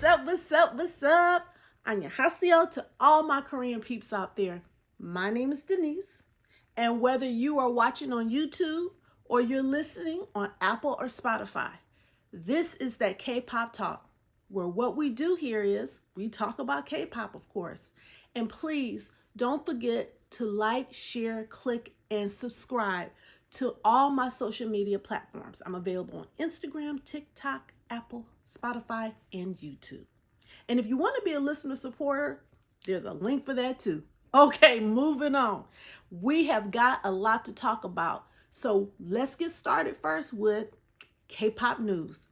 up, what's up, what's up? Annyeonghaseyo to all my Korean peeps out there. My name is Denise, and whether you are watching on YouTube or you're listening on Apple or Spotify, this is that K-pop talk, where what we do here is we talk about K-pop, of course. And please don't forget to like, share, click, and subscribe to all my social media platforms. I'm available on Instagram, TikTok, Apple, Spotify, and YouTube. And if you want to be a listener supporter, there's a link for that too. Okay, moving on. We have got a lot to talk about. So let's get started first with K-pop news.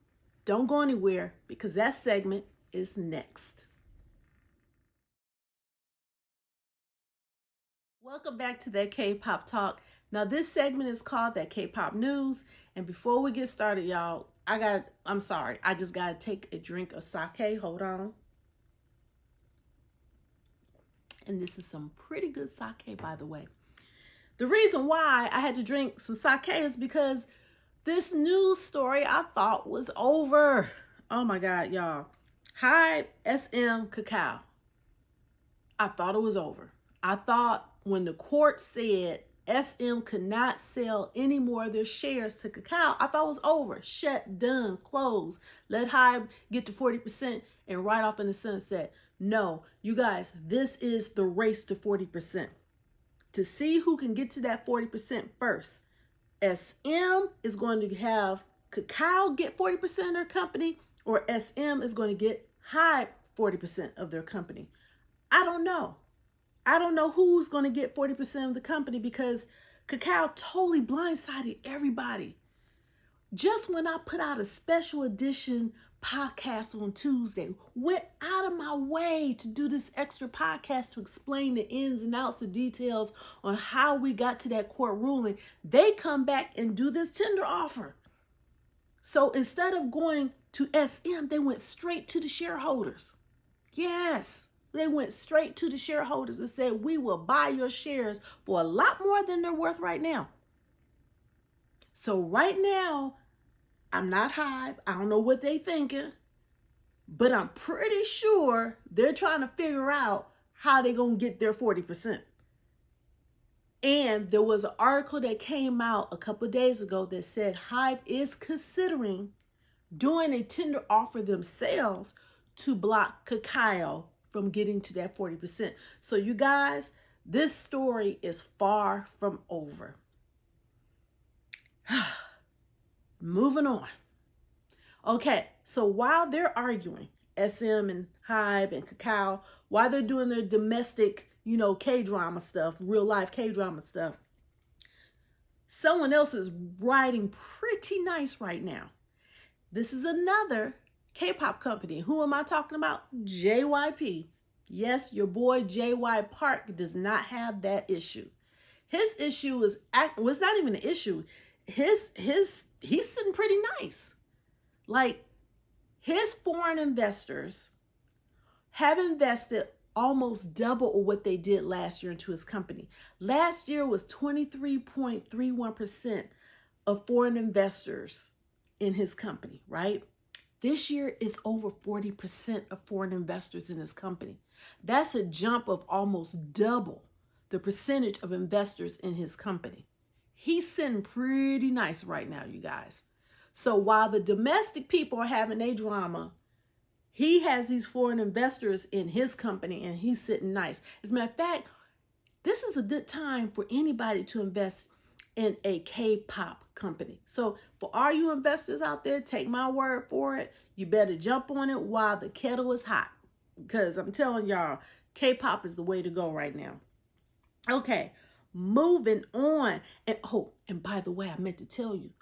Don't go anywhere because that segment is next. Welcome back to that K-pop talk. Now this segment is called that K-pop news. And before we get started, y'all, I'm sorry. I just got to take a drink of sake. Hold on. And this is some pretty good sake, by the way. The reason why I had to drink some sake is because this news story I thought was over. Oh my God, y'all. Hybe, Kakao. I thought it was over. I thought when the court said SM could not sell any more of their shares to Kakao, I thought it was over. Shut, done, closed. Let Hybe get to 40% and ride off in the sunset. No, you guys, this is the race to 40%. To see who can get to that 40% first. SM is going to have Kakao get 40% of their company, or SM is going to get Hybe 40% of their company. I don't know. I don't know who's going to get 40% of the company because Kakao totally blindsided everybody. Just when I put out a special edition podcast on Tuesday, went out of my way to do this extra podcast to explain the ins and outs, the details on how we got to that court ruling, they come back and do this tender offer. So instead of going to SM, they went straight to the shareholders. Yes. They went straight to the shareholders and said, we will buy your shares for a lot more than they're worth right now. So right now, I'm not Hybe. I don't know what they thinking, but I'm pretty sure they're trying to figure out how they're going to get their 40%. And there was an article that came out a couple of days ago that said Hybe is considering doing a tender offer themselves to block Kakao from getting to that 40%. So you guys, this story is far from over. Moving on. Okay, so while they're arguing, SM and Hybe and Kakao, while they're doing their domestic, K-drama stuff, real life K-drama stuff, someone else is riding pretty nice right now. This is another K-pop company. Who am I talking about? JYP. Yes, your boy JY Park does not have that issue. His issue is, well, it's not even an issue. He's sitting pretty nice. Like, his foreign investors have invested almost double what they did last year into his company. Last year was 23.31% of foreign investors in his company, right? This year is over 40% of foreign investors in his company. That's a jump of almost double the percentage of investors in his company. He's sitting pretty nice right now, you guys. So while the domestic people are having a drama, he has these foreign investors in his company and he's sitting nice. As a matter of fact, this is a good time for anybody to invest in a K-pop company. So for all you investors out there, take my word for it. You better jump on it while the kettle is hot. Because I'm telling y'all, K-pop is the way to go right now. Okay, moving on. And by the way, I meant to tell you,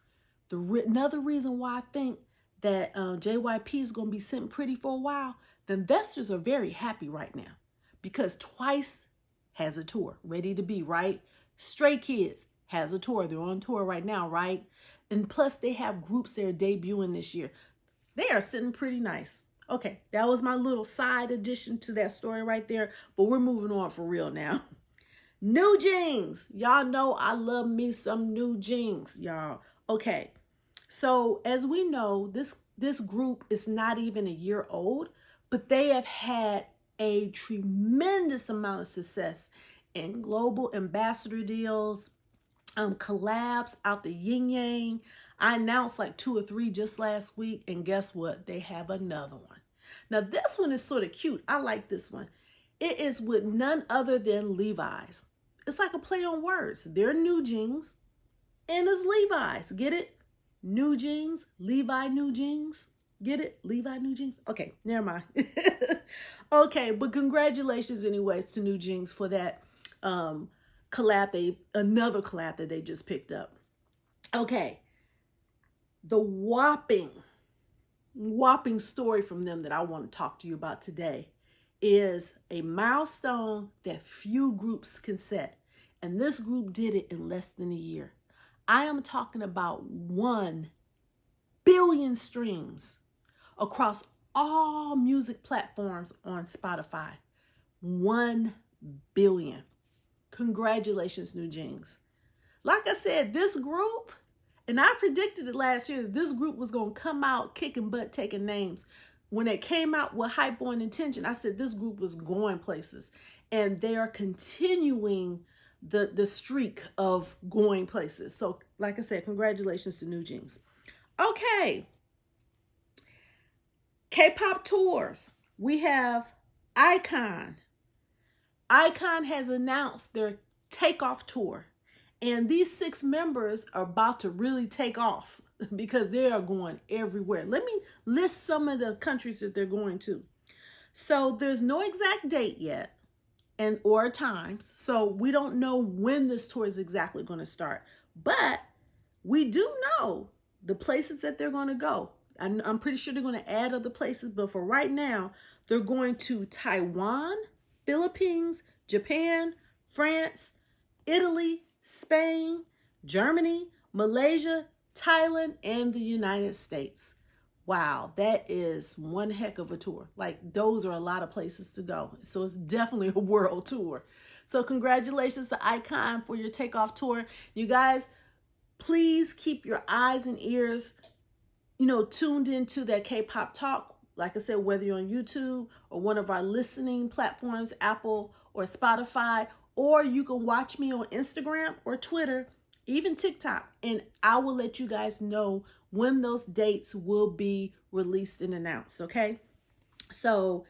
another reason why I think that JYP is going to be sitting pretty for a while, the investors are very happy right now because Twice has a tour ready to be, right? Stray Kids has a tour. They're on tour right now, right? And plus they have groups that are debuting this year. They are sitting pretty nice. Okay, that was my little side addition to that story right there, but we're moving on for real now. New jeans. Y'all know I love me some new jeans, y'all. Okay, so as we know, this group is not even a year old, but they have had a tremendous amount of success in global ambassador deals, collabs out the yin yang. I announced like 2 or 3 just last week, and guess what? They have another one. Now this one is sort of cute. I like this one. It is with none other than Levi's. It's like a play on words. They're new jeans, and it's Levi's. Get it? New jeans, Levi new jeans. Get it? Levi new jeans. Okay, never mind. Okay, but congratulations anyways to New Jeans for that another collab that they just picked up. Okay, the whopping story from them that I want to talk to you about today is a milestone that few groups can set, and this group did it in less than a year. I am talking about 1 billion streams across all music platforms on Spotify. 1 billion. Congratulations, New Jeans. Like I said, this group, and I predicted it last year, that this group was going to come out kicking butt, taking names. When it came out with Hype on Intention, I said this group was going places. And they are continuing the streak of going places. So, like I said, congratulations to New Jeans. Okay. K-pop tours. We have Ikon. Ikon has announced their takeoff tour. And these 6 members are about to really take off because they are going everywhere. Let me list some of the countries that they're going to. So there's no exact date yet or times. So we don't know when this tour is exactly going to start. But we do know the places that they're going to go. I'm pretty sure they're going to add other places. But for right now, they're going to Taiwan, Philippines, Japan, France, Italy, Spain, Germany, Malaysia, Thailand, and the United States. Wow, that is one heck of a tour. Like, those are a lot of places to go. So it's definitely a world tour. So congratulations to Ikon for your takeoff tour. You guys, please keep your eyes and ears, tuned into that K-pop talk. Like I said, whether you're on YouTube or one of our listening platforms, Apple or Spotify, or you can watch me on Instagram or Twitter, even TikTok, and I will let you guys know when those dates will be released and announced, okay? So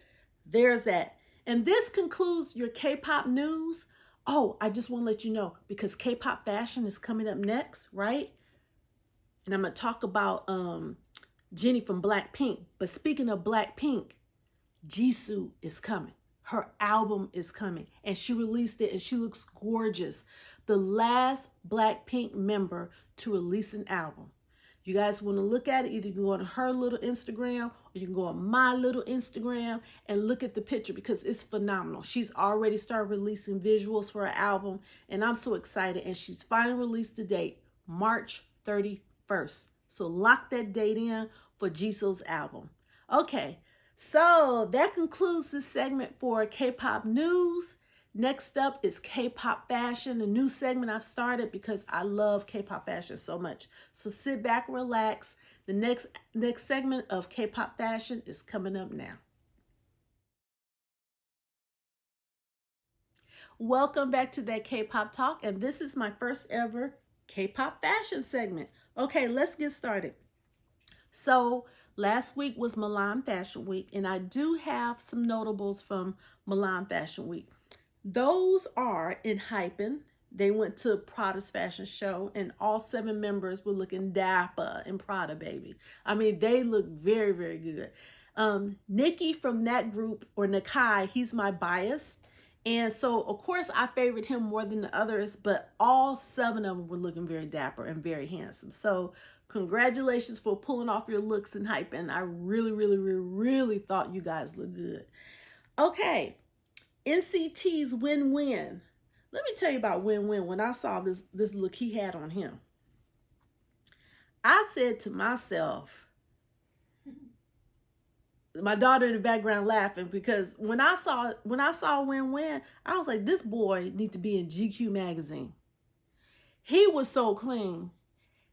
there's that. And this concludes your K-pop news. Oh, I just want to let you know, because K-pop fashion is coming up next, right? And I'm going to talk about Jennie from Blackpink. But speaking of Blackpink, Jisoo is coming. Her album is coming, and she released it, and she looks gorgeous. The last Blackpink member to release an album. You guys want to look at it, either you can go on her little Instagram, or you can go on my little Instagram and look at the picture, because it's phenomenal. She's already started releasing visuals for her album, and I'm so excited. And she's finally released the date, March 31st. So lock that date in for Jisoo's album. Okay. So that concludes this segment for K-pop news. Next up is K-pop fashion, a new segment I've started because I love K-pop fashion so much. So sit back, relax. The next segment of K-pop fashion is coming up now. Welcome back to that K-pop talk, and this is my first ever K-pop fashion segment. Okay, let's get started. So last week was Milan Fashion Week, and I do have some notables from Milan Fashion Week. Those are in Hype. They went to Prada's fashion show, and all 7 members were looking dapper in Prada, baby. I mean, they look very, very good. Nikki from that group, or Nakai, he's my bias. And so, of course, I favored him more than the others, but all 7 of them were looking very dapper and very handsome. So congratulations for pulling off your looks in Hype. And I really, really, really, really thought you guys looked good. Okay, NCT's Win-Win. Let me tell you about Win-Win. When I saw this look he had on him, I said to myself, my daughter in the background laughing, because when I saw Win-Win, I was like, this boy needs to be in GQ magazine. He was so clean.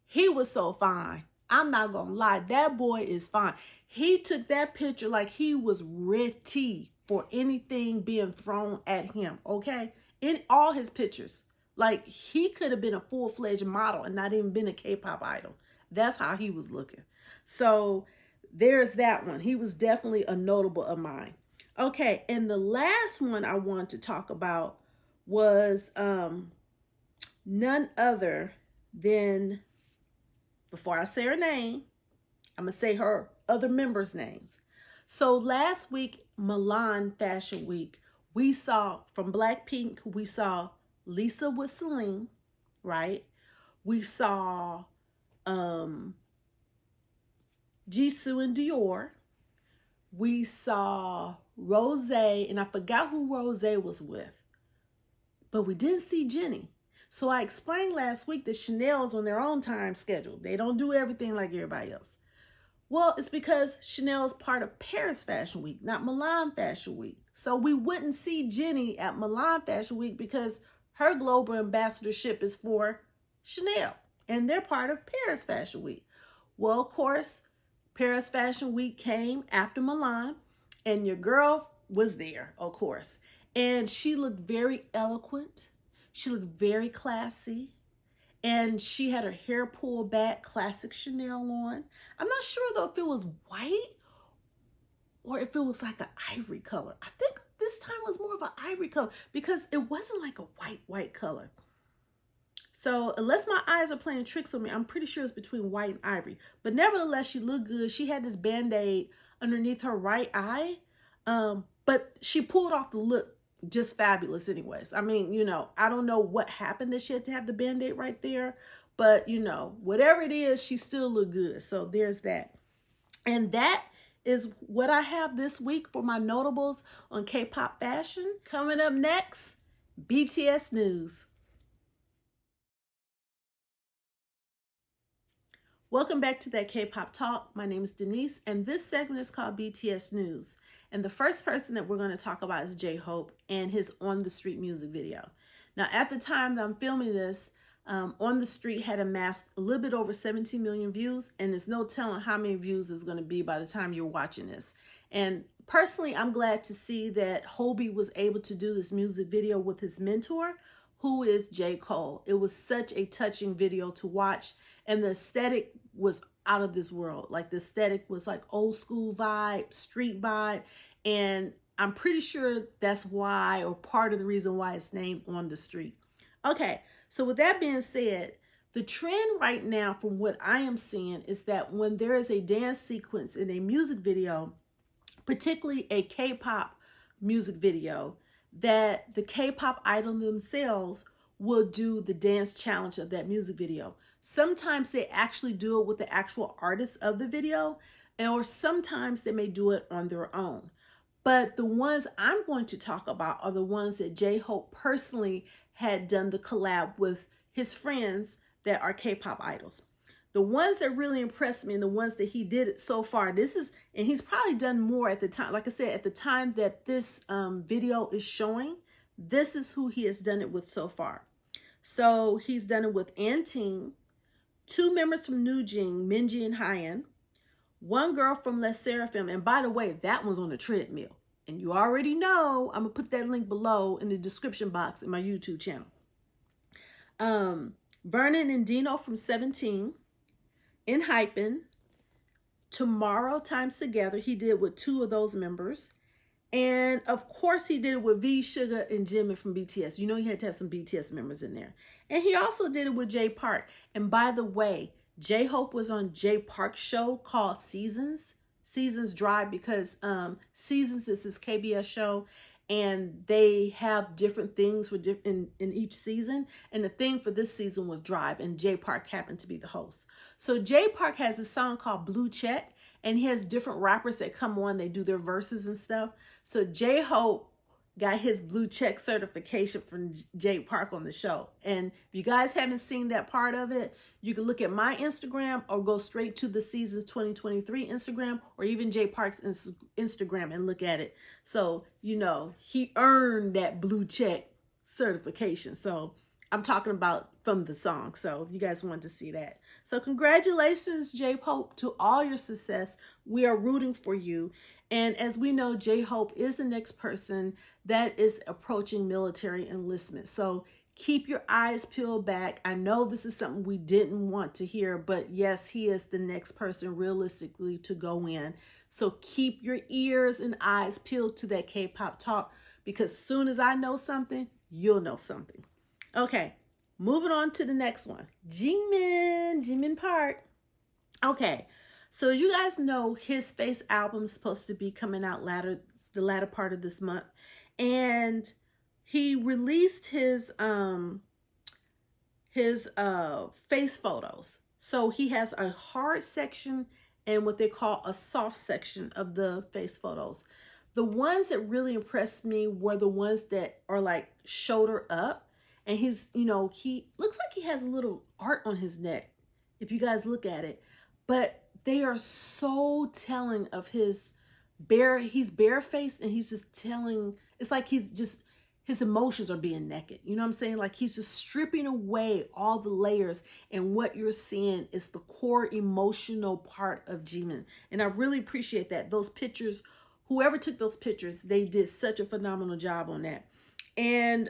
He was so fine. I'm not gonna lie, that boy is fine. He took that picture like he was ready for anything being thrown at him, okay? In all his pictures. Like, he could have been a full-fledged model and not even been a K-pop idol. That's how he was looking. So there's that one. He was definitely a notable of mine. Okay, and the last one I want to talk about was none other than, before I say her name, I'm going to say her other members' names. So last week, Milan Fashion Week, we saw from Blackpink, we saw Lisa with Celine, right? We saw Jisoo and Dior. We saw Rose, and I forgot who Rose was with, but we didn't see Jennie. So I explained last week that Chanel's on their own time schedule. They don't do everything like everybody else. Well, it's because Chanel's part of Paris Fashion Week, not Milan Fashion Week. So we wouldn't see Jennie at Milan Fashion Week because her global ambassadorship is for Chanel, and they're part of Paris Fashion Week. Well, of course, Paris Fashion Week came after Milan, and your girl was there, of course. And she looked very eloquent. She looked very classy. And she had her hair pulled back, classic Chanel on. I'm not sure though if it was white or if it was like an ivory color. I think this time was more of an ivory color because it wasn't like a white color. So unless my eyes are playing tricks on me, I'm pretty sure it's between white and ivory. But nevertheless, she looked good. She had this Band-Aid underneath her right eye. But she pulled off the look just fabulous anyways. I mean, you know, I don't know what happened that she had to have the Band-Aid right there. But, you know, whatever it is, she still looked good. So there's that. And that is what I have this week for my notables on K-pop fashion. Coming up next, BTS news. Welcome back to that K-pop talk. My name is Denise, and this segment is called BTS News. And the first person that we're going to talk about is J-Hope and his On the Street music video. Now, at the time that I'm filming this, On the Street had amassed a little bit over 17 million views, and there's no telling how many views it's going to be by the time you're watching this. And personally, I'm glad to see that Hybe was able to do this music video with his mentor, who is J. Cole. It was such a touching video to watch, and the aesthetic was out of this world. Like, the aesthetic was like old school vibe, street vibe, and I'm pretty sure that's why, or part of the reason why it's named On the Street. Okay, so with that being said, the trend right now from what I am seeing is that when there is a dance sequence in a music video, particularly a K-pop music video, that the K-pop idol themselves will do the dance challenge of that music video. Sometimes they actually do it with the actual artist of the video, or sometimes they may do it on their own. But the ones I'm going to talk about are the ones that J-Hope personally had done the collab with his friends that are K-pop idols. The ones that really impressed me and the ones that he did it so far, and he's probably done more at the time. Like I said, at the time that this video is showing, this is who he has done it with so far. So he's done it with Anting, 2 members from New Jeans, Minji and Hyun, 1 girl from Les Seraphim, and by the way, that one's on a treadmill. And you already know, I'm going to put that link below in the description box in my YouTube channel. Vernon and Dino from 17, in Hype, Tomorrow Times Together, he did with 2 of those members. And of course, he did it with V, Sugar, and Jimin from BTS. You know, he had to have some BTS members in there. And he also did it with Jay Park. And by the way, J-Hope was on Jay Park's show called Seasons Drive, because Seasons is this KBS show, and they have different things for in each season. And the thing for this season was Drive, and Jay Park happened to be the host. So Jay Park has a song called Blue Check, and he has different rappers that come on, they do their verses and stuff. So J-Hope got his blue check certification from Jay Park on the show. And if you guys haven't seen that part of it, you can look at my Instagram or go straight to the Seasons 2023 Instagram, or even Jay Park's Instagram and look at it. So, you know, he earned that blue check certification. So I'm talking about from the song. So if you guys want to see that. So congratulations, J-Hope, to all your success. We are rooting for you. And as we know, J-Hope is the next person that is approaching military enlistment. So keep your eyes peeled back. I know this is something we didn't want to hear, but yes, he is the next person realistically to go in. So keep your ears and eyes peeled to that K-pop talk, because soon as I know something, you'll know something. Okay, moving on to the next one. Jimin Park. Okay, so as you guys know, his Face album is supposed to be coming out the latter part of this month. And he released his face photos. So he has a hard section and what they call a soft section of the face photos. The ones that really impressed me were the ones that are like shoulder up. And he's, he looks like he has a little art on his neck, if you guys look at it. But they are so telling of he's barefaced, and he's just telling, it's like his emotions are being naked. You know what I'm saying? Like he's just stripping away all the layers, and what you're seeing is the core emotional part of Jimin. And I really appreciate that. Those pictures, whoever took those pictures, they did such a phenomenal job on that. And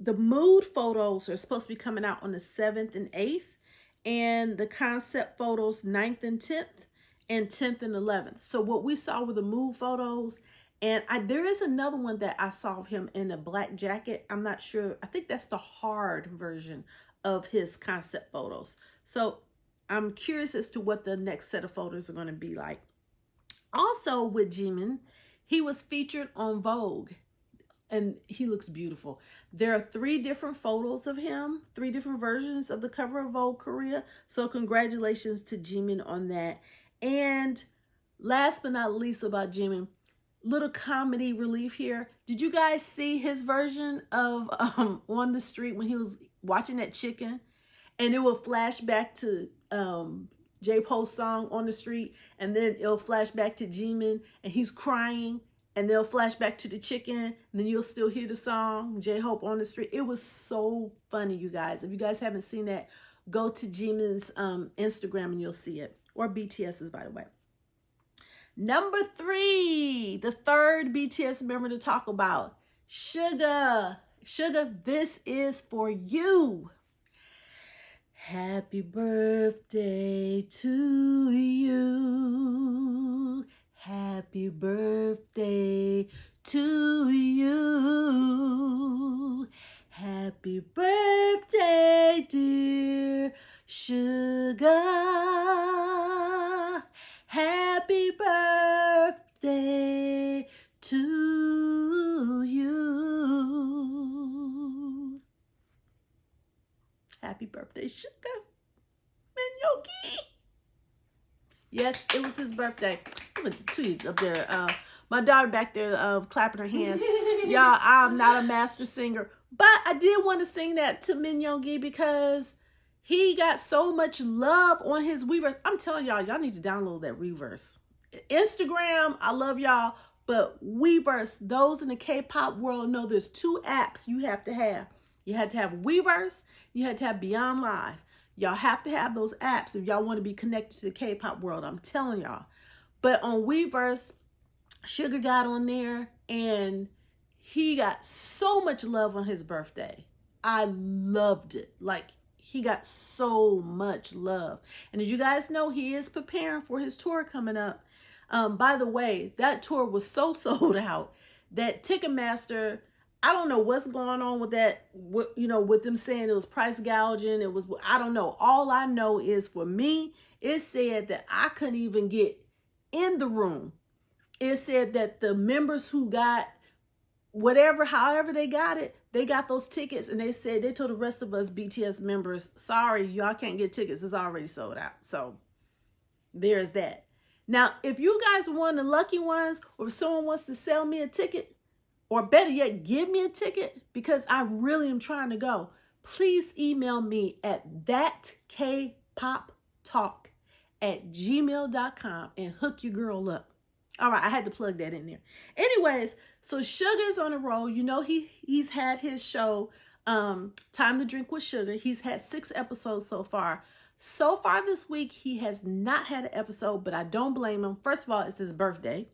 the mood photos are supposed to be coming out on the 7th and 8th, and the concept photos 9th and 10th, and 10th and 11th. So what we saw were the mood photos. And there is another one that I saw of him in a black jacket. I'm not sure. I think that's the hard version of his concept photos. So I'm curious as to what the next set of photos are going to be like. Also with Jimin, he was featured on Vogue, and he looks beautiful. There are 3 different photos of him, 3 different versions of the cover of Vogue Korea. So congratulations to Jimin on that. And last but not least about Jimin, little comedy relief here. Did you guys see his version of On the Street when he was watching that chicken? And it will flash back to J-Po's song On the Street, and then it'll flash back to Jimin and he's crying, and they'll flash back to the chicken, and then you'll still hear the song J-Hope On the Street. It was so funny, you guys. If you guys haven't seen that, go to Jimin's Instagram and you'll see it. Or BTS's, by the way. Number 3, the third BTS member to talk about, Suga. Suga, this is for you. Happy birthday to you. Happy birthday to you. Happy birthday, dear Suga. Happy birthday to you. Happy birthday, Suga. Minyogi. Yes, it was his birthday. I'm gonna tweet up there. My daughter back there clapping her hands. Y'all, I'm not a master singer, but I did want to sing that to Minyogi because he got so much love on his Weverse. I'm telling y'all, y'all need to download that Weverse. Instagram, I love y'all, but Weverse, those in the K-pop world know there's 2 apps you have to have. You had to have Weverse, you had to have Beyond Live. Y'all have to have those apps if y'all want to be connected to the K-pop world. I'm telling y'all. But on Weverse, Suga got on there and he got so much love on his birthday. I loved it. Like, he got so much love. And as you guys know, he is preparing for his tour coming up. By the way, that tour was so sold out that Ticketmaster, I don't know what's going on with that, with them saying it was price gouging. It was, I don't know. All I know is for me, it said that I couldn't even get in the room. It said that the members who got whatever, however they got it, they got those tickets, and they said, they told the rest of us BTS members, sorry, y'all can't get tickets. It's already sold out. So there's that. Now, if you guys are one of the lucky ones, or if someone wants to sell me a ticket, or better yet, give me a ticket, because I really am trying to go, please email me at thatkpoptalk@gmail.com and hook your girl up. All right, I had to plug that in there. Anyways, so Suga's on a roll. You know, he's had his show, Time to Drink with Sugar. He's had 6 episodes so far. So far this week, he has not had an episode, but I don't blame him. First of all, it's his birthday.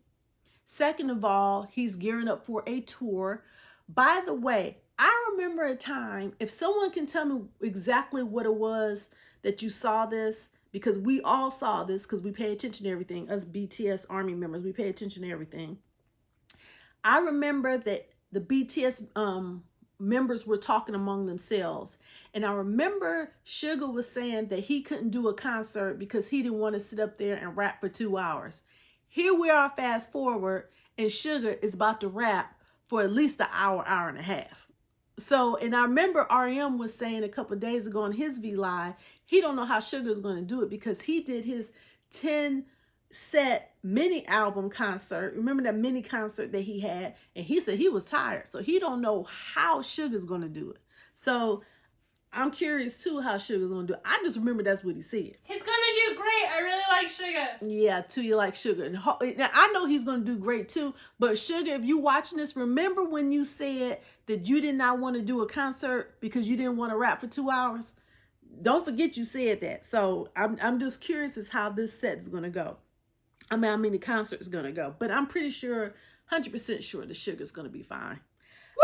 Second of all, he's gearing up for a tour. By the way, I remember a time, if someone can tell me exactly what it was that you saw this, because we all saw this because we pay attention to everything. Us BTS Army members, we pay attention to everything. I remember that the BTS members were talking among themselves. And I remember Suga was saying that he couldn't do a concert because he didn't want to sit up there and rap for 2 hours. Here we are, fast forward, and Suga is about to rap for at least an hour, hour and a half. So, and I remember RM was saying a couple of days ago on his V Live, he don't know how Suga is going to do it because he did his 10-set mini album concert. Remember that mini concert that he had? And he said he was tired. So he don't know how Suga's going to do it. So I'm curious too how Suga's going to do it. I just remember that's what he said. He's going to do great. I really like Suga. Yeah, too, you like Suga. Now, I know he's going to do great too. But Suga, if you watching this, remember when you said that you did not want to do a concert because you didn't want to rap for 2 hours? Don't forget you said that. So I'm just curious as how this set is going to go. I mean the concert is going to go. But I'm pretty sure, 100% sure the Suga's going to be fine.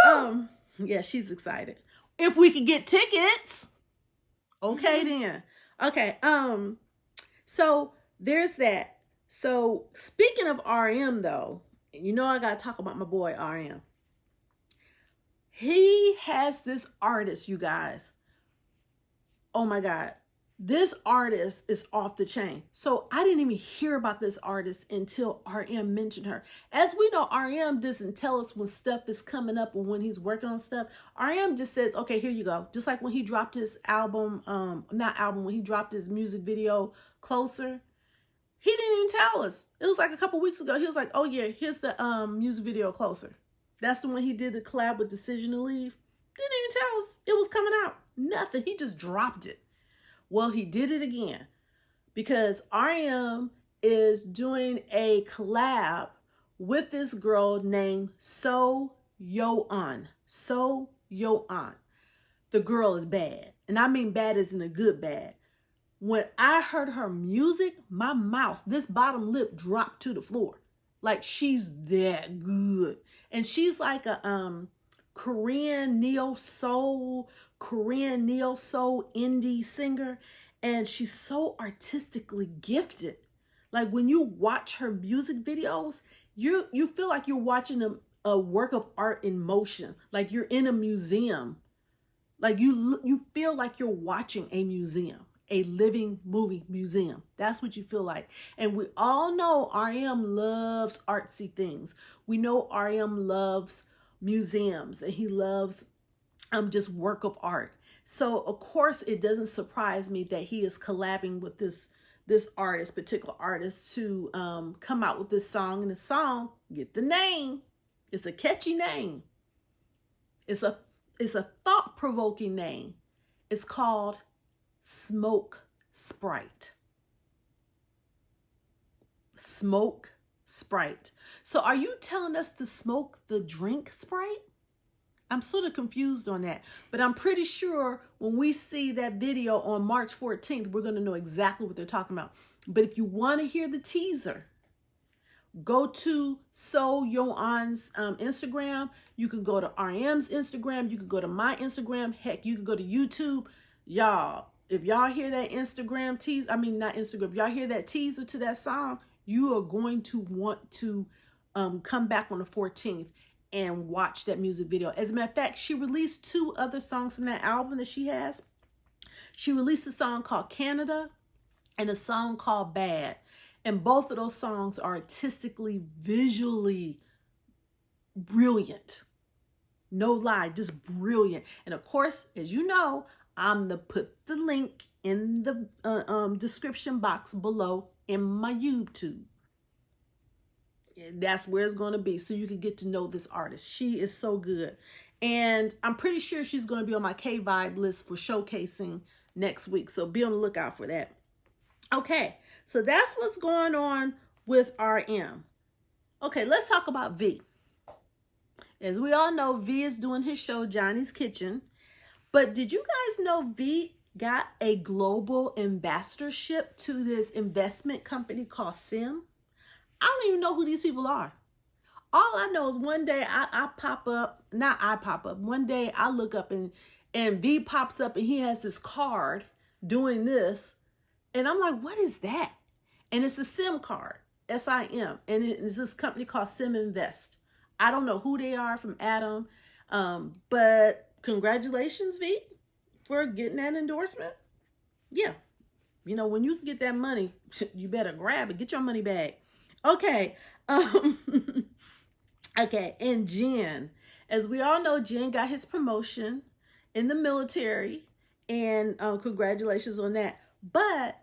Woo! Yeah, she's excited. If we could get tickets. Okay, then. Okay, so there's that. So speaking of RM though, you know I got to talk about my boy RM. He has this artist, you guys. Oh my God, this artist is off the chain. So I didn't even hear about this artist until RM mentioned her. As we know, RM doesn't tell us when stuff is coming up or when he's working on stuff. RM just says, okay, here you go. Just like when he dropped his album, when he dropped his music video, Closer, he didn't even tell us. It was like a couple weeks ago. He was like, oh yeah, here's the music video, Closer. That's the one he did the collab with Decision to Leave. Didn't even tell us it was coming out. Nothing. He just dropped it. Well, he did it again because RM is doing a collab with this girl named JoOn. JoOn. The girl is bad. And I mean bad as in a good bad. When I heard her music, my mouth, this bottom lip dropped to the floor. Like she's that good. And she's like a Korean neo-soul indie singer, and she's so artistically gifted. Like when you watch her music videos, you feel like you're watching a work of art in motion, like you're in a museum. Like you feel like you're watching a museum, a living movie museum. That's what you feel like. And we all know RM loves artsy things. We know RM loves museums and he loves just work of art. So of course it doesn't surprise me that he is collabing with this particular artist to come out with this song. And the song, get the name, it's a catchy name. It's a thought-provoking name. It's called Smoke Sprite. Smoke Sprite. So are you telling us to smoke the drink Sprite? I'm sort of confused on that, but I'm pretty sure when we see that video on March 14th, we're going to know exactly what they're talking about. But if you want to hear the teaser, go to JoOn's Instagram. You can go to RM's Instagram. You can go to my Instagram. Heck, you can go to YouTube. Y'all, if y'all hear that Instagram teaser, if y'all hear that teaser to that song, you are going to want to come back on the 14th and watch that music video. As a matter of fact, she released 2 other songs from that album that she has. She released a song called Canada and a song called Bad. And both of those songs are artistically, visually brilliant. No lie, just brilliant. And of course, as you know, I'm going to put the link in the description box below in my YouTube. That's where it's going to be so you can get to know this artist. She is so good. And I'm pretty sure she's going to be on my K-Vibe list for showcasing next week. So be on the lookout for that. Okay, so that's what's going on with RM. Okay, let's talk about V. As we all know, V is doing his show, Johnny's Kitchen. But did you guys know V got a global ambassadorship to this investment company called Sim. I don't even know who these people are. All I know is one day I pop up, not I pop up, one day I look up and V pops up and he has this card doing this. And I'm like, what is that? And it's a SIM card, SIM. And it's this company called Sim Invest. I don't know who they are from Adam. But congratulations, V, for getting that endorsement. Yeah. You know, when you get that money, you better grab it. Get your money back. Okay. Okay. And Jen, as we all know, Jen got his promotion in the military. And congratulations on that. But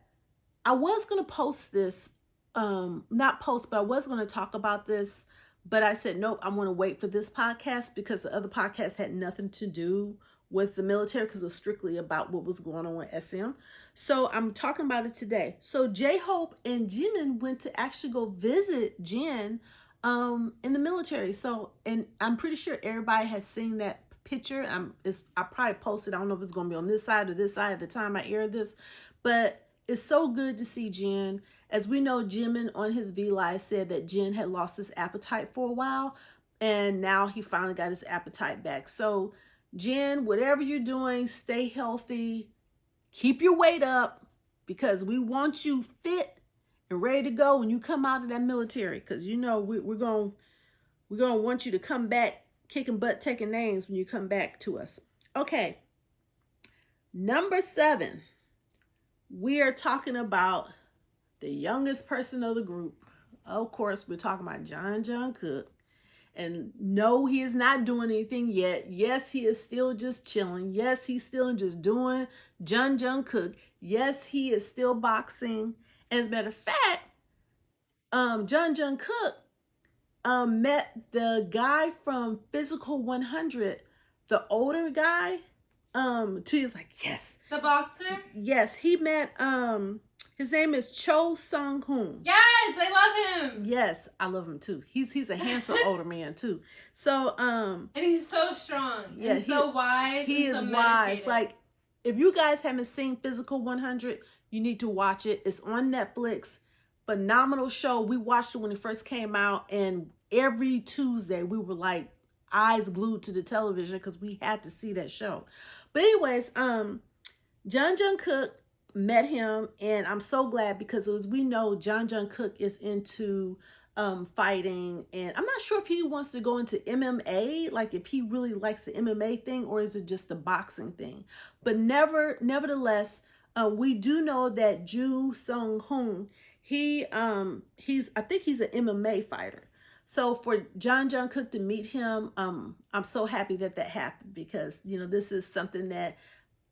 I was going to post this, not post, but I was going to talk about this. But I said, nope, I'm going to wait for this podcast because the other podcast had nothing to do with the military because it was strictly about what was going on with SM. So I'm talking about it today. So J-Hope and Jimin went to actually go visit Jen in the military. So, and I'm pretty sure everybody has seen that picture. I probably posted, I don't know if it's going to be on this side or this side at the time I air this, but it's so good to see Jen. As we know, Jimin on his V-Live said that Jen had lost his appetite for a while, and now he finally got his appetite back. So Jen, whatever you're doing, stay healthy, keep your weight up, because we want you fit and ready to go when you come out of that military. Because you know we're gonna want you to come back kicking butt, taking names when you come back to us. Okay, number 7. We are talking about the youngest person of the group. Of course, we're talking about JoOn. And no, he is not doing anything yet. Yes, he is still just chilling. Yes, he's still just doing JoOn. Yes, he is still boxing. As a matter of fact, JoOn met the guy from Physical 100, the older guy. He was like, yes. The boxer? Yes, he met, his name is Cho Sung-hoon. Yes, I love him. Yes, I love him too. He's a handsome older man too. So, and he's so strong. Yeah, and so wise. He is so wise. Like, if you guys haven't seen Physical 100, you need to watch it. It's on Netflix. Phenomenal show. We watched it when it first came out, and every Tuesday we were like eyes glued to the television because we had to see that show. But anyways, JoOn met him, and I'm so glad because as we know, JoOn is into fighting, and I'm not sure if he wants to go into MMA, like if he really likes the MMA thing, or is it just the boxing thing. But nevertheless, we do know that Ju Sung-hoon, I think he's an MMA fighter. So for JoOn to meet him, I'm so happy that happened because, you know, this is something that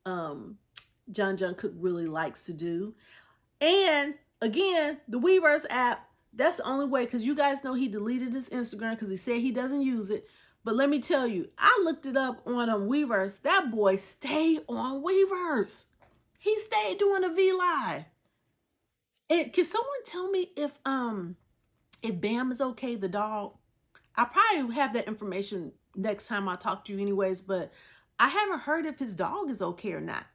JoOn really likes to do. And again, the Weverse app, that's the only way, because you guys know he deleted his Instagram because he said he doesn't use it. But let me tell you, I looked it up on Weverse. That boy stayed on Weverse. He stayed doing a V-Live. And can someone tell me if Bam is okay, the dog? I'll probably have that information next time I talk to you anyways, but I haven't heard if his dog is okay or not.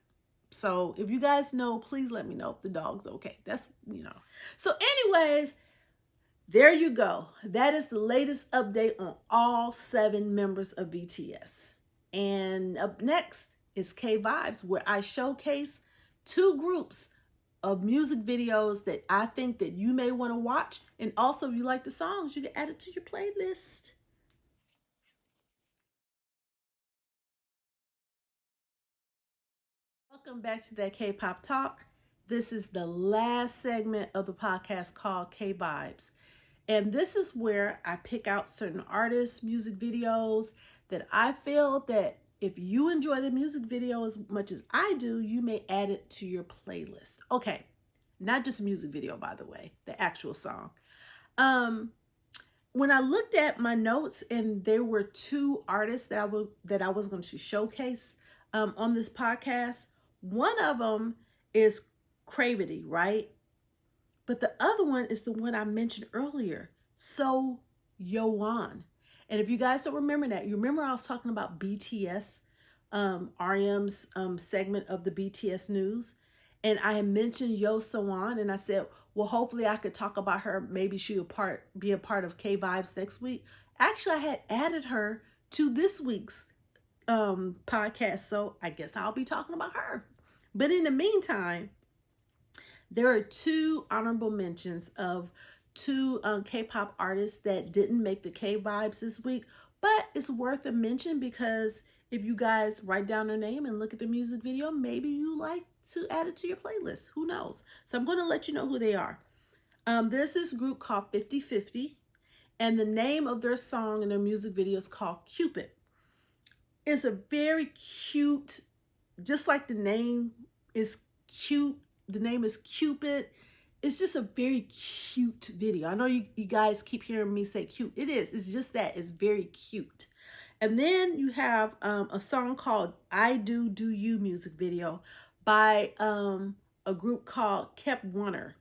So if you guys know, please let me know if the dog's okay. That's, you know. So anyways, there you go. That is the latest update on all 7 members of BTS. And up next is K Vibes, where I showcase 2 groups of music videos that I think that you may want to watch. And also, if you like the songs, you can add it to your playlist. Welcome back to that K-pop talk. This is the last segment of the podcast called K Vibes. And this is where I pick out certain artists, music videos that I feel that if you enjoy the music video as much as I do, you may add it to your playlist. Okay, not just music video, by the way, the actual song. When I looked at my notes, and there were 2 artists that I was going to showcase on this podcast. One of them is CRAVITY, right? But the other one is the one I mentioned earlier, JoOn. And if you guys don't remember that, you remember I was talking about BTS RM's segment of the BTS news. And I had mentioned JoOn, and I said, well, hopefully I could talk about her. Maybe she'll be a part of K Vibes next week. Actually, I had added her to this week's podcast, so I guess I'll be talking about her. But in the meantime, there are two honorable mentions of two K-pop artists that didn't make the K Vibes this week, but it's worth a mention because if you guys write down their name and look at the music video, maybe you like to add it to your playlist. Who knows? So I'm going to let you know who they are. There's this group called 50/50, and the name of their song and their music video is called Cupid. It's a very cute, just like the name is cute. The name is Cupid. It's just a very cute video. I know you guys keep hearing me say cute. It is. It's just that. It's very cute. And then you have a song called I Do Do You music video by a group called Kpop.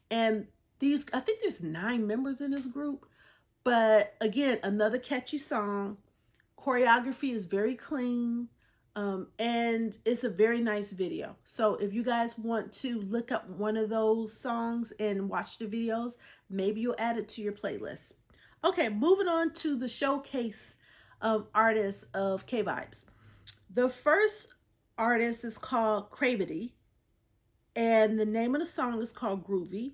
And I think there's 9 members in this group. But again, another catchy song. Choreography is very clean. And it's a very nice video. So if you guys want to look up one of those songs and watch the videos, maybe you'll add it to your playlist. Okay, moving on to the showcase artists of K Vibes. The first artist is called CRAVITY, and the name of the song is called Groovy.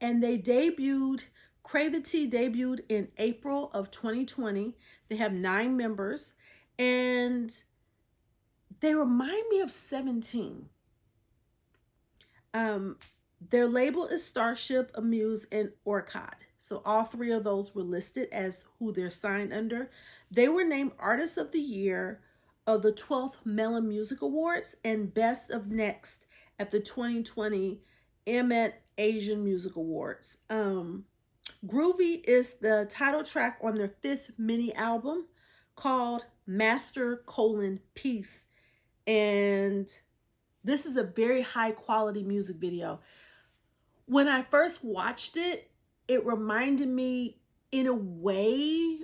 And CRAVITY debuted in April of 2020. They have 9 members. And they remind me of 17. Their label is Starship, Amuse, and Orchid. So all 3 of those were listed as who they're signed under. They were named Artist of the Year of the 12th Milan Music Awards and Best of Next at the 2020 Met Asian Music Awards. Groovy is the title track on their 5th mini album called Master: Peace. And this is a very high quality music video. When I first watched it, it reminded me in a way,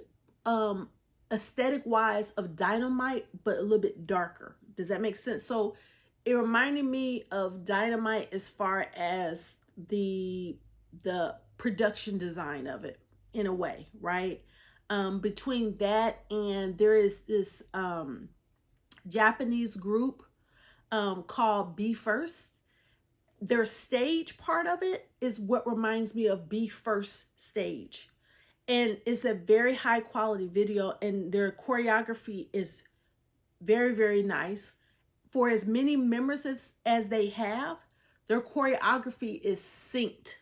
aesthetic wise, of Dynamite, but a little bit darker. Does that make sense? So it reminded me of Dynamite as far as the production design of it in a way, right? Between that and there is this Japanese group called Be First. Their stage part of it is what reminds me of Be First stage. And it's a very high quality video, and their choreography is very, very nice. For as many members as they have, their choreography is synced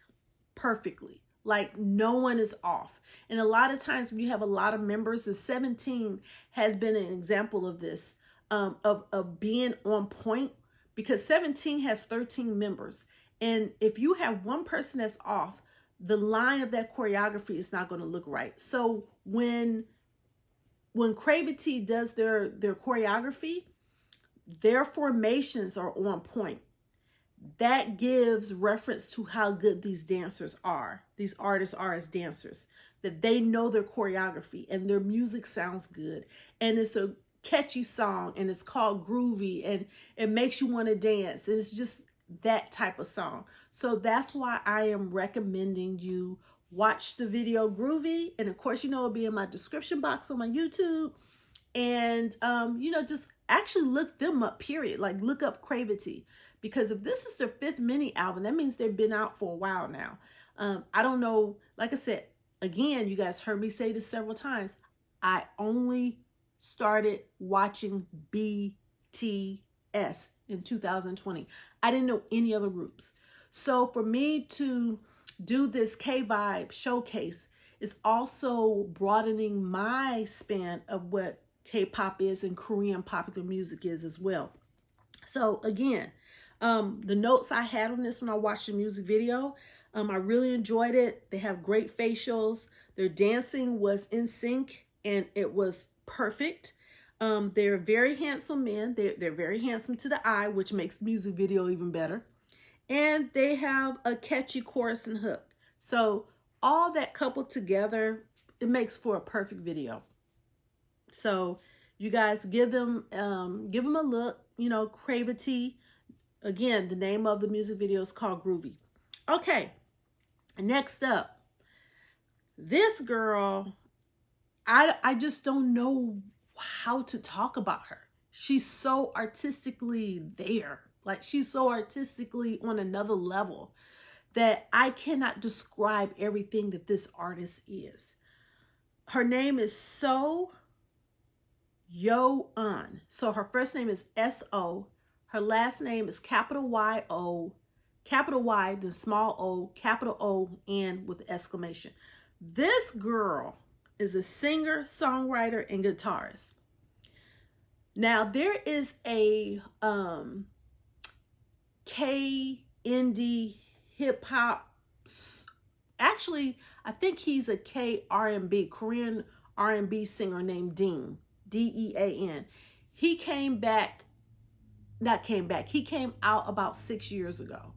perfectly. Like no one is off. And a lot of times when you have a lot of members, the 17 has been an example of this, of being on point, because 17 has 13 members. And if you have one person that's off, the line of that choreography is not going to look right. So when CRAVITY does their choreography, their formations are on point. That gives reference to how good these dancers are. These artists are as dancers, that they know their choreography and their music sounds good. And it's a catchy song, and it's called Groovy, and it makes you want to dance. And it's just that type of song. So that's why I am recommending you watch the video Groovy. And of course, it'll be in my description box on my YouTube. And, just actually look them up, period. Like look up CRAVITY. Because if this is their 5th mini album, that means they've been out for a while now. I don't know. Like I said, again, you guys heard me say this several times. I only started watching BTS in 2020. I didn't know any other groups. So for me to do this K-Vibe showcase is also broadening my span of what K-pop is and Korean popular music is as well. So again, the notes I had on this when I watched the music video, I really enjoyed it. They have great facials. Their dancing was in sync and it was perfect. They're very handsome men. They're very handsome to the eye, which makes music video even better. And they have a catchy chorus and hook. So all that coupled together, it makes for a perfect video. So You guys give them a look. You know, CRAVITY. Again, the name of the music video is called Groovy. Okay, next up, this girl, I just don't know how to talk about her. She's so artistically there. Like, she's so artistically on another level that I cannot describe everything that this artist is. Her name is JoOn. So her first name is S-O. Her last name is capital Y-O, capital Y, then small o, capital O-N with exclamation. This girl is a singer, songwriter, and guitarist. Now, there is a K-indie hip-hop, actually, I think he's a K-R&B, Korean R&B singer named Dean, D-E-A-N. He came out about 6 years ago.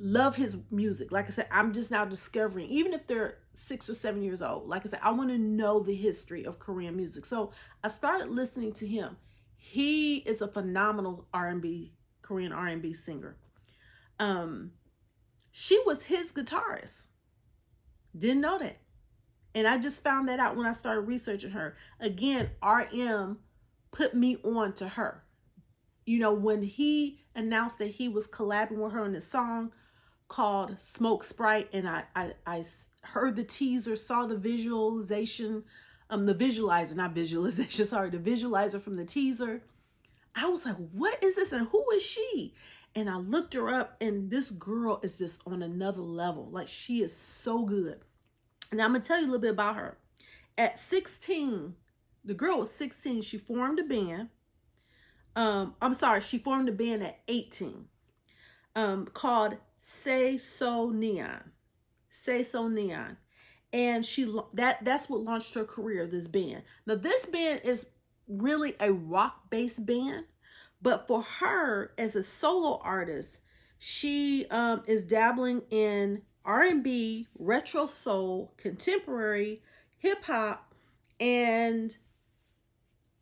Love his music. Like I said, I'm just now discovering, even if they're 6 or 7 years old, like I said, I want to know the history of Korean music. So I started listening to him. He is a phenomenal Korean R&B singer. She was his guitarist. Didn't know that. And I just found that out when I started researching her. Again, RM put me on to her. You know, when he announced that he was collabing with her on this song called Smoke Sprite, and I heard the teaser, saw the visualization, the visualizer from the teaser. I was like, what is this and who is she? And I looked her up, and this girl is just on another level. Like, she is so good. And I'm going to tell you a little bit about her. At 16, the girl was 16, she formed a band. She formed a band at 18 called Say So Neon. Say So Neon. And that's what launched her career, this band. Now, this band is really a rock-based band, but for her as a solo artist, she is dabbling in R&B, retro soul, contemporary, hip-hop, and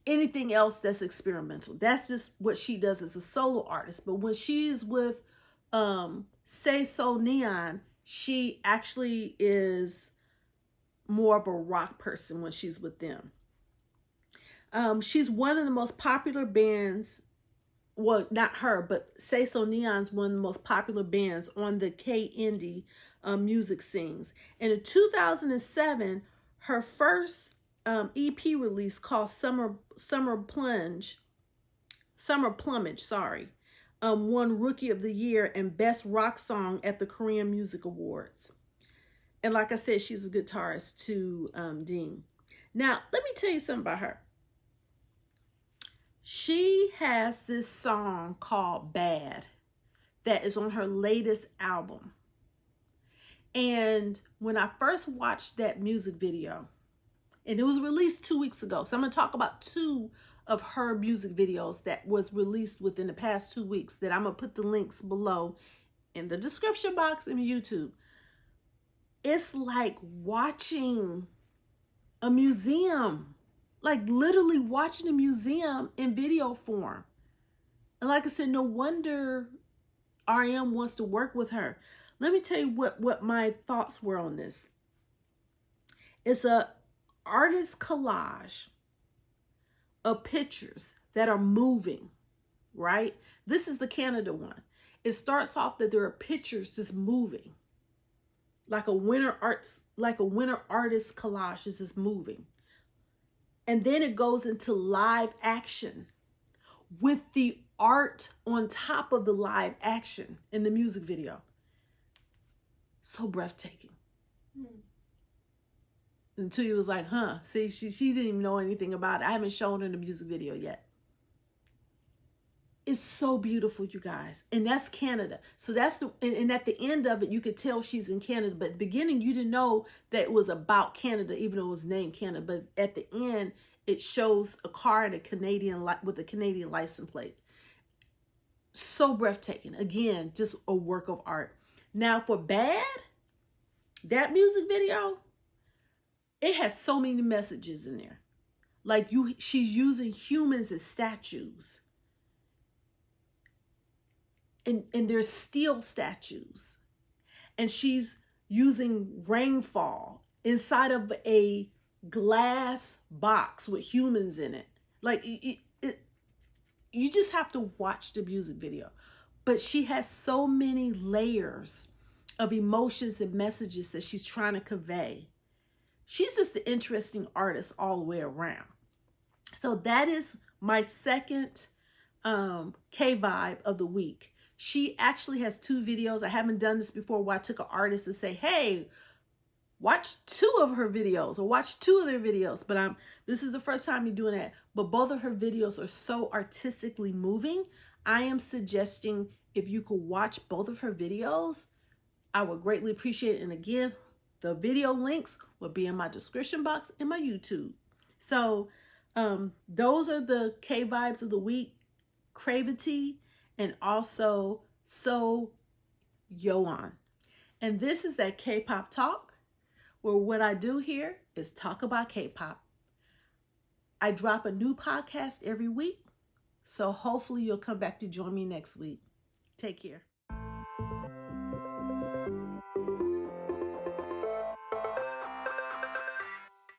anything else that's experimental. That's just what she does as a solo artist. But when she is with Say So Neon, she actually is more of a rock person when she's with them. She's one of the most popular bands. Well, not her, but Say So Neon's one of the most popular bands on the K-indie music scenes. And in 2007, her first EP release called Summer Plumage, won Rookie of the Year and Best Rock Song at the Korean Music Awards. And like I said, she's a guitarist to Dean. Now, let me tell you something about her. She has this song called Bad that is on her latest album. And when I first watched that music video, and it was released 2 weeks ago, so I'm going to talk about 2 of her music videos that was released within the past 2 weeks that I'm going to put the links below in the description box in YouTube. It's like watching a museum. Like literally watching a museum in video form. And like I said, no wonder RM wants to work with her. Let me tell you what my thoughts were on this. It's a artist collage of pictures that are moving, right? This is the Canada one. It starts off that there are pictures just moving. Like a winter artist collage is just moving. And then it goes into live action with the art on top of the live action in the music video. So breathtaking. Until you was like, huh? See, she didn't even know anything about it. I haven't shown her the music video yet. It's so beautiful, you guys. And that's Canada. So that's and at the end of it, you could tell she's in Canada. But at the beginning, you didn't know that it was about Canada, even though it was named Canada. But at the end, it shows a car and with a Canadian license plate. So breathtaking. Again, just a work of art. Now for Bad, that music video, it has so many messages in there. Like she's using humans as statues. And they're steel statues. And she's using rainfall inside of a glass box with humans in it. Like you just have to watch the music video. But she has so many layers of emotions and messages that she's trying to convey. She's just an interesting artist all the way around. So that is my second K-Vibe of the week. She actually has 2 videos. I haven't done this before where I took an artist and say, hey, watch 2 of her videos or watch 2 of their videos. But this is the first time you're doing that. But both of her videos are so artistically moving. I am suggesting if you could watch both of her videos, I would greatly appreciate it. And again, the video links will be in my description box in my YouTube. So those are the K-Vibes of the week. CRAVITY and also So JoOn. And this is that K-pop talk, where what I do here is talk about K-pop. I drop a new podcast every week, so hopefully you'll come back to join me next week. Take care.